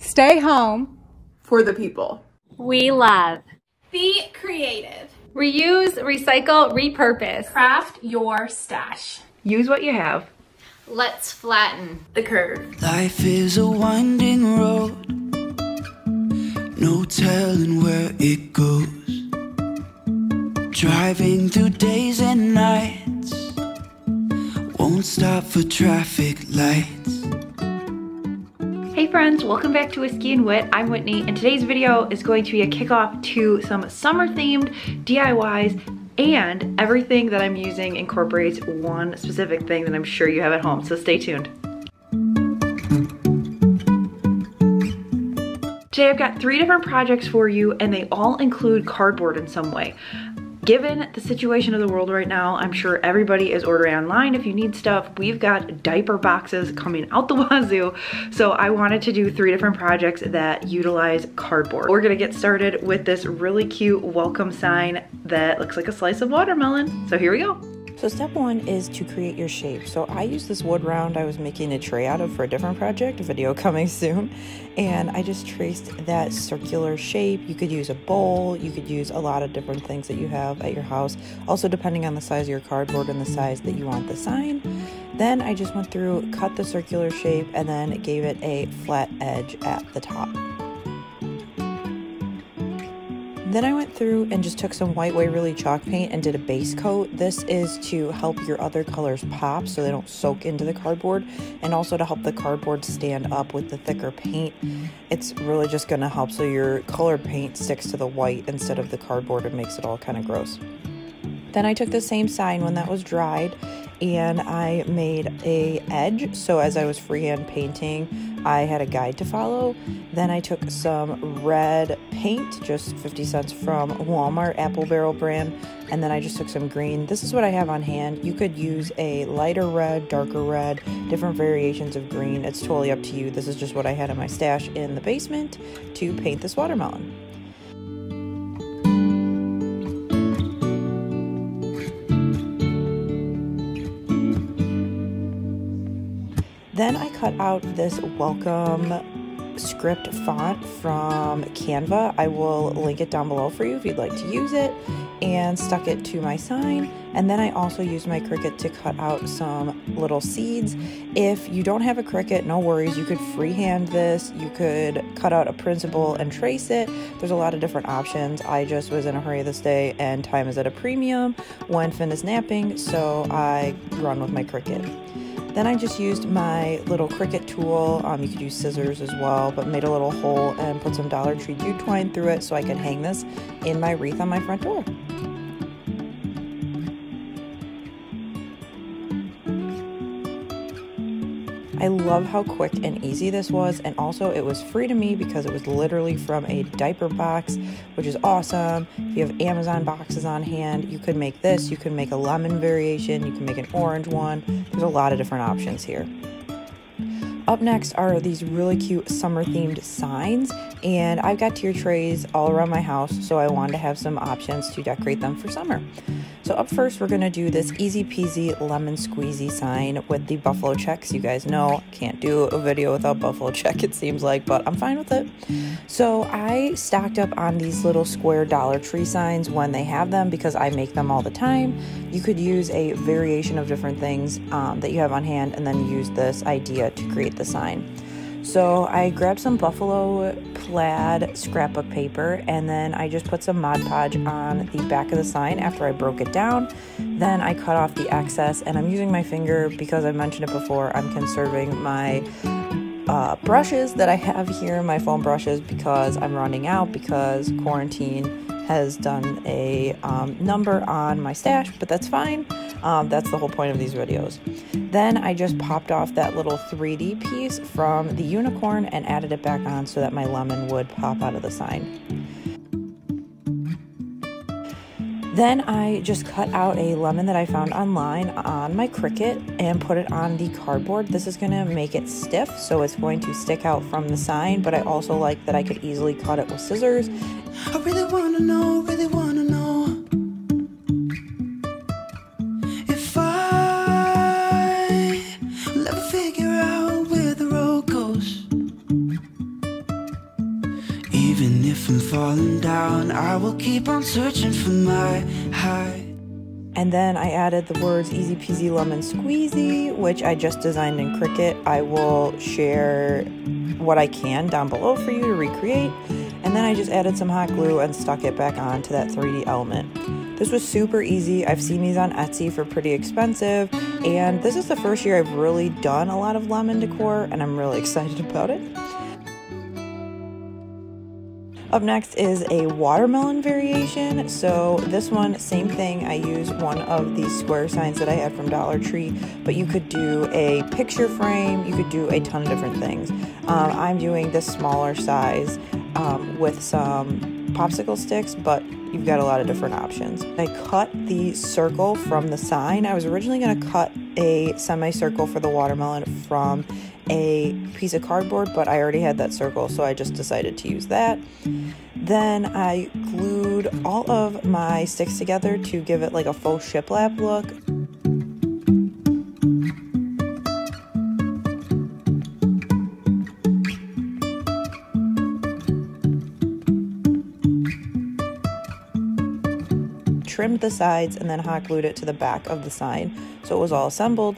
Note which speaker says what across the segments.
Speaker 1: Stay home
Speaker 2: for the people
Speaker 3: we love.
Speaker 4: Be creative.
Speaker 3: Reuse, recycle, repurpose.
Speaker 4: Craft your stash.
Speaker 5: Use what you have.
Speaker 3: Let's flatten
Speaker 4: the curve.
Speaker 6: Life is a winding road, no telling where it goes. Driving through days and nights, won't stop for traffic lights.
Speaker 5: Hey friends, welcome back to Whiskey and Wit. I'm Whitney, and today's video is going to be a kickoff to some summer themed DIYs, and everything that I'm using incorporates one specific thing that I'm sure you have at home, so stay tuned. Today I've got 3 different projects for you, and they all include cardboard in some way. Given the situation of the world right now, I'm sure everybody is ordering online if you need stuff. We've got diaper boxes coming out the wazoo, so I wanted to do 3 different projects that utilize cardboard. We're gonna get started with this really cute welcome sign that looks like a slice of watermelon. So here we go.
Speaker 7: So step 1 is to create your shape. So I use this wood round I was making a tray out of for a different project, a video coming soon. And I just traced that circular shape. You could use a bowl, you could use a lot of different things that you have at your house. Also depending on the size of your cardboard and the size that you want the sign. Then I just went through, cut the circular shape, and then gave it a flat edge at the top. Then I went through and just took some white Waverly chalk paint and did a base coat. This is to help your other colors pop so they don't soak into the cardboard, and also to help the cardboard stand up with the thicker paint. It's really just going to help so your colored paint sticks to the white instead of the cardboard and makes it all kind of gross. Then I took the same sign when that was dried and I made a edge. So as I was freehand painting, I had a guide to follow. Then I took some red paint, just 50 cents from Walmart, Apple Barrel brand. And then I just took some green. This is what I have on hand. You could use a lighter red, darker red, different variations of green. It's totally up to you. This is just what I had in my stash in the basement to paint this watermelon. Then I cut out this welcome script font from Canva. I will link it down below for you if you'd like to use it, and stuck it to my sign. And then I also used my Cricut to cut out some little seeds. If you don't have a Cricut, no worries. You could freehand this. You could cut out a principal and trace it. There's a lot of different options. I just was in a hurry this day and time is at a premium when Finn is napping, so I run with my Cricut. Then I just used my little Cricut tool. You could use scissors as well, but made a little hole and put some Dollar Tree jute twine through it so I could hang this in my wreath on my front door. I love how quick and easy this was, and also it was free to me because it was literally from a diaper box, which is awesome. If you have Amazon boxes on hand, you could make this. You can make a lemon variation, you can make an orange one. There's a lot of different options here. Up next are these really cute summer themed signs, and I've got tier trays all around my house, so I wanted to have some options to decorate them for summer. So up first, we're going to do this easy peasy lemon squeezy sign with the buffalo checks. You guys know, can't do a video without buffalo check, it seems like, but I'm fine with it. So I stocked up on these little square Dollar Tree signs when they have them because I make them all the time. You could use a variation of different things that you have on hand and then use this idea to create the sign. So I grabbed some buffalo plaid scrapbook paper, and then I just put some Mod Podge on the back of the sign after I broke it down. Then I cut off the excess, and I'm using my finger because I mentioned it before. I'm conserving my brushes that I have here, my foam brushes, because I'm running out because quarantine has done a number on my stash, but that's fine. That's the whole point of these videos. Then I just popped off that little 3D piece from the unicorn and added it back on so that my lemon would pop out of the sign. Then I just cut out a lemon that I found online on my Cricut and put it on the cardboard. This is going to make it stiff, so it's going to stick out from the sign, but I also like that I could easily cut it with scissors.
Speaker 6: I really wanna know if I will ever figure out where the road goes. even if I'm falling down, I will keep on searching for my high.
Speaker 7: And then I added the words easy peasy lemon squeezy, which I just designed in Cricut. I will share what I can down below for you to recreate. And then I just added some hot glue and stuck it back on to that 3D element. This was super easy. I've seen these on Etsy for pretty expensive, and this is the first year I've really done a lot of lemon decor, and I'm really excited about it. Up next is a watermelon variation. So this one, same thing. I use one of these square signs that I had from Dollar Tree, but you could do a picture frame. You could do a ton of different things. I'm doing this smaller size with some popsicle sticks, but you've got a lot of different options. I cut the circle from the sign. I was originally going to cut a semicircle for the watermelon from a piece of cardboard, but I already had that circle, so I just decided to use that. Then I glued all of my sticks together to give it like a faux shiplap look. Trimmed the sides and then hot glued it to the back of the sign so it was all assembled.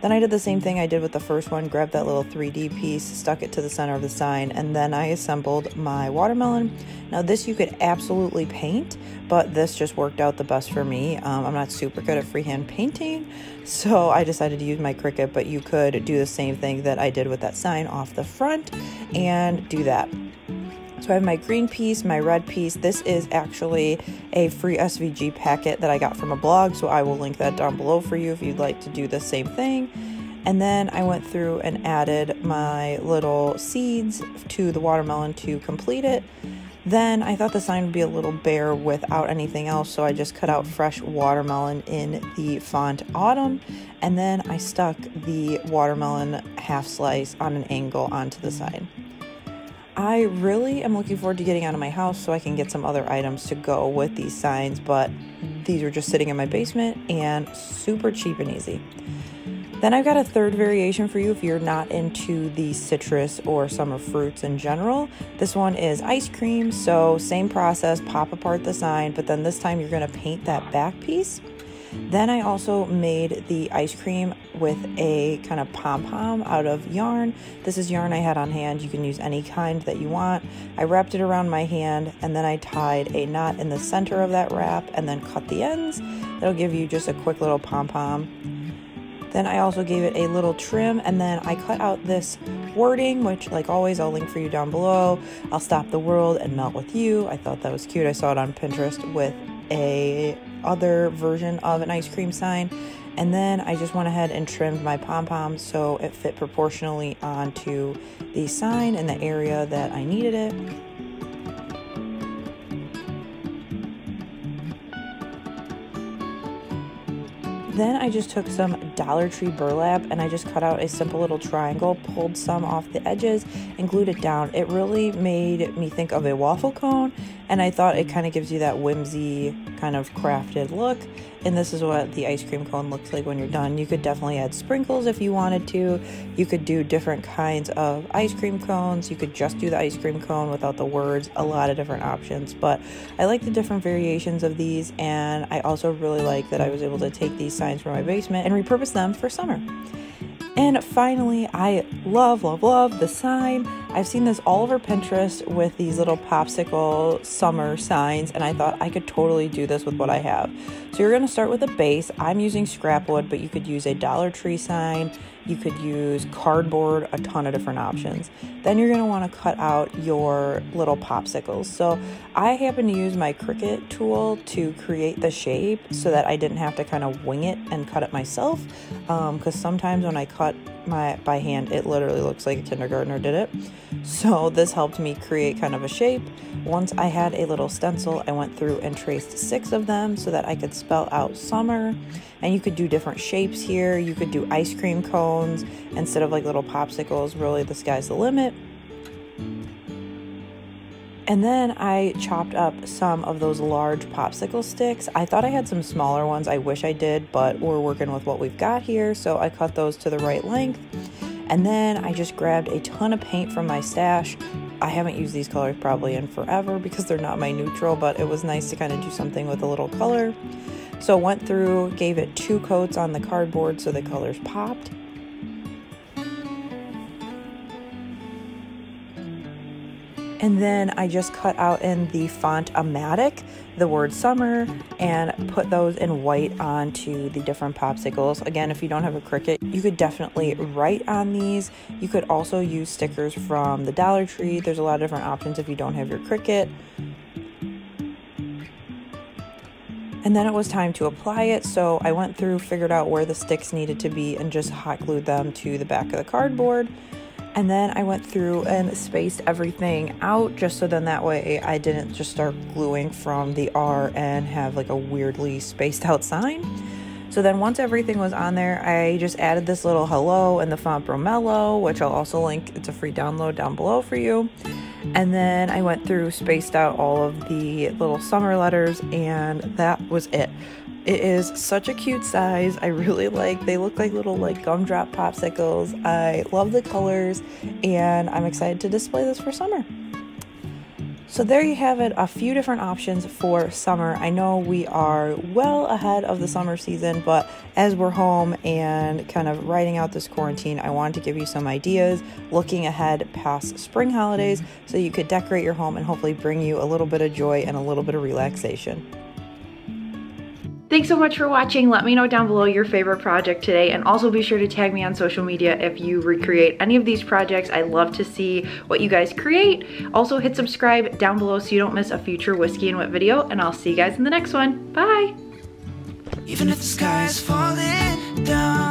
Speaker 7: Then I did the same thing I did with the first one, grabbed that little 3D piece, stuck it to the center of the sign, and then I assembled my watermelon. Now this you could absolutely paint, but this just worked out the best for me. I'm not super good at freehand painting, so I decided to use my Cricut, but you could do the same thing that I did with that sign off the front and do that. So I have my green piece, my red piece. This is actually a free SVG packet that I got from a blog, so I will link that down below for you if you'd like to do the same thing. And then I went through and added my little seeds to the watermelon to complete it. Then I thought the sign would be a little bare without anything else, so I just cut out fresh watermelon in the font Autumn, and then I stuck the watermelon half slice on an angle onto the sign. I really am looking forward to getting out of my house so I can get some other items to go with these signs, but these are just sitting in my basement and super cheap and easy. Then I've got a third variation for you if you're not into the citrus or summer fruits in general. This one is ice cream, so same process, pop apart the sign, but then this time you're going to paint that back piece. Then I also made the ice cream with a kind of pom-pom out of yarn. This is yarn I had on hand. You can use any kind that you want. I wrapped it around my hand, and then I tied a knot in the center of that wrap and then cut the ends. That'll give you just a quick little pom-pom. Then I also gave it a little trim, and then I cut out this wording, which like always I'll link for you down below. I'll stop the world and melt with you. I thought that was cute. I saw it on Pinterest with a other version of an ice cream sign, and then I just went ahead and trimmed my pom-pom so it fit proportionally onto the sign in the area that I needed it. Then I just took some Dollar Tree burlap and I just cut out a simple little triangle, pulled some off the edges and glued it down. It really made me think of a waffle cone, and I thought it kind of gives you that whimsy kind of crafted look. And this is what the ice cream cone looks like when you're done. You could definitely add sprinkles if you wanted to. You could do different kinds of ice cream cones. You could just do the ice cream cone without the words. A lot of different options, but I like the different variations of these, and I also really like that I was able to take these signs from my basement and repurpose them for summer. And finally, I love the sign. I've seen this all over Pinterest with these little popsicle summer signs, and I thought I could totally do this with what I have. So you're going to start with a base. I'm using scrap wood, but you could use a Dollar Tree sign. You could use cardboard, a ton of different options. Then you're going to want to cut out your little popsicles. So I happen to use my Cricut tool to create the shape so that I didn't have to kind of wing it and cut it myself, because sometimes when I cut by hand, it literally looks like a kindergartner did it. So this helped me create kind of a shape. Once I had a little stencil, I went through and traced 6 of them so that I could spell out summer. And you could do different shapes here. You could do ice cream cones instead of like little popsicles. Really, the sky's the limit. And then I chopped up some of those large popsicle sticks. I thought I had some smaller ones. I wish I did, but we're working with what we've got here. So I cut those to the right length. And then I just grabbed a ton of paint from my stash, I haven't used these colors probably in forever because they're not my neutral, but it was nice to kind of do something with a little color. So went through, gave it 2 coats on the cardboard so the colors popped. And then I just cut out in the font Amatic the word summer and put those in white onto the different popsicles. Again, if you don't have a Cricut, you could definitely write on these. You could also use stickers from the Dollar Tree. There's a lot of different options if you don't have your Cricut. And then it was time to apply it, so I went through, figured out where the sticks needed to be, and just hot glued them to the back of the cardboard. And then I went through and spaced everything out just so then that way I didn't just start gluing from the R and have like a weirdly spaced out sign. So then once everything was on there, I just added this little hello and the font Bromello, which I'll also link. It's a free download down below for you. And then I went through, spaced out all of the little summer letters, and that was it. It is such a cute size. I really like, they look like little like gumdrop popsicles. I love the colors, and I'm excited to display this for summer. So there you have it, a few different options for summer. I know we are well ahead of the summer season, but as we're home and kind of riding out this quarantine, I wanted to give you some ideas looking ahead past spring holidays so you could decorate your home and hopefully bring you a little bit of joy and a little bit of relaxation.
Speaker 5: Thanks so much for watching. Let me know down below your favorite project today, and also be sure to tag me on social media if you recreate any of these projects. I love to see what you guys create. Also hit subscribe down below so you don't miss a future Whiskey and Whit video, and I'll see you guys in the next one. Bye!
Speaker 6: Even if the sky is falling down.